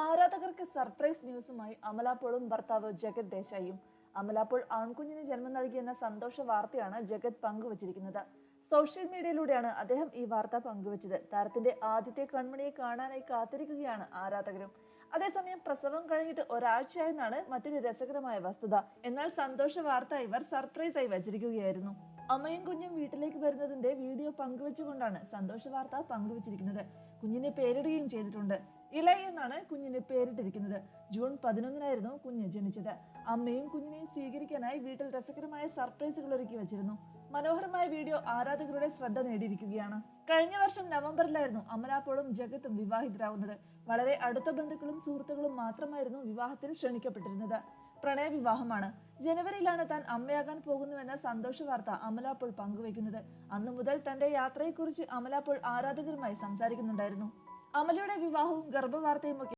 ആരാധകർക്ക് സർപ്രൈസ് ന്യൂസുമായി അമല പോളും ഭർത്താവ് ജഗത് ദേശായിയും. അമല പോൾ ആൺകുഞ്ഞിന് ജന്മം നൽകിയെന്ന സന്തോഷ വാർത്തയാണ് ജഗത് പങ്കുവച്ചിരിക്കുന്നത്. സോഷ്യൽ മീഡിയയിലൂടെയാണ് അദ്ദേഹം ഈ വാർത്ത പങ്കുവച്ചത്. താരത്തിന്റെ ആദ്യത്തെ കൺമണിയെ കാണാനായി കാത്തിരിക്കുകയാണ് ആരാധകരും. അതേസമയം പ്രസവം കഴിഞ്ഞിട്ട് ഒരാഴ്ചയായെന്നാണ് മറ്റൊരു രസകരമായ വസ്തുത. എന്നാൽ സന്തോഷ വാർത്ത ഇവർ സർപ്രൈസായി വച്ചിരിക്കുകയായിരുന്നു. അമ്മയും കുഞ്ഞും വീട്ടിലേക്ക് വരുന്നതിന്റെ വീഡിയോ പങ്കുവെച്ചുകൊണ്ടാണ് സന്തോഷ വാർത്ത പങ്കുവച്ചിരിക്കുന്നത്. കുഞ്ഞിനെ പേരിടുകയും ചെയ്തിട്ടുണ്ട്. ഇലൈ എന്നാണ് കുഞ്ഞിന് പേരിട്ടിരിക്കുന്നത്. ജൂൺ 11-നായിരുന്നു കുഞ്ഞ് ജനിച്ചത്. അമ്മയും കുഞ്ഞിനെയും സ്വീകരിക്കാനായി വീട്ടിൽ രസകരമായ സർപ്രൈസുകൾ ഒരുക്കി വെച്ചിരുന്നു. മനോഹരമായ വീഡിയോ ആരാധകരുടെ ശ്രദ്ധ നേടിയിരിക്കുകയാണ്. കഴിഞ്ഞ വർഷം നവംബറിലായിരുന്നു അമല പോളും ജഗത്തും വിവാഹിതരാകുന്നത്. വളരെ അടുത്ത ബന്ധുക്കളും സുഹൃത്തുക്കളും മാത്രമായിരുന്നു വിവാഹത്തിൽ ക്ഷണിക്കപ്പെട്ടിരുന്നത്. പ്രണയവിവാഹമാണ്. ജനുവരിയിലാണ് താൻ അമ്മയാകാൻ പോകുന്നുവെന്ന സന്തോഷ വാർത്ത അമല പോൾ പങ്കുവയ്ക്കുന്നത്. അന്നു മുതൽ തന്റെ യാത്രയെക്കുറിച്ച് അമല പോൾ ആരാധകരുമായി സംസാരിക്കുന്നുണ്ടായിരുന്നു. അമലയുടെ വിവാഹവും ഗർഭവാർത്തയും ഒക്കെ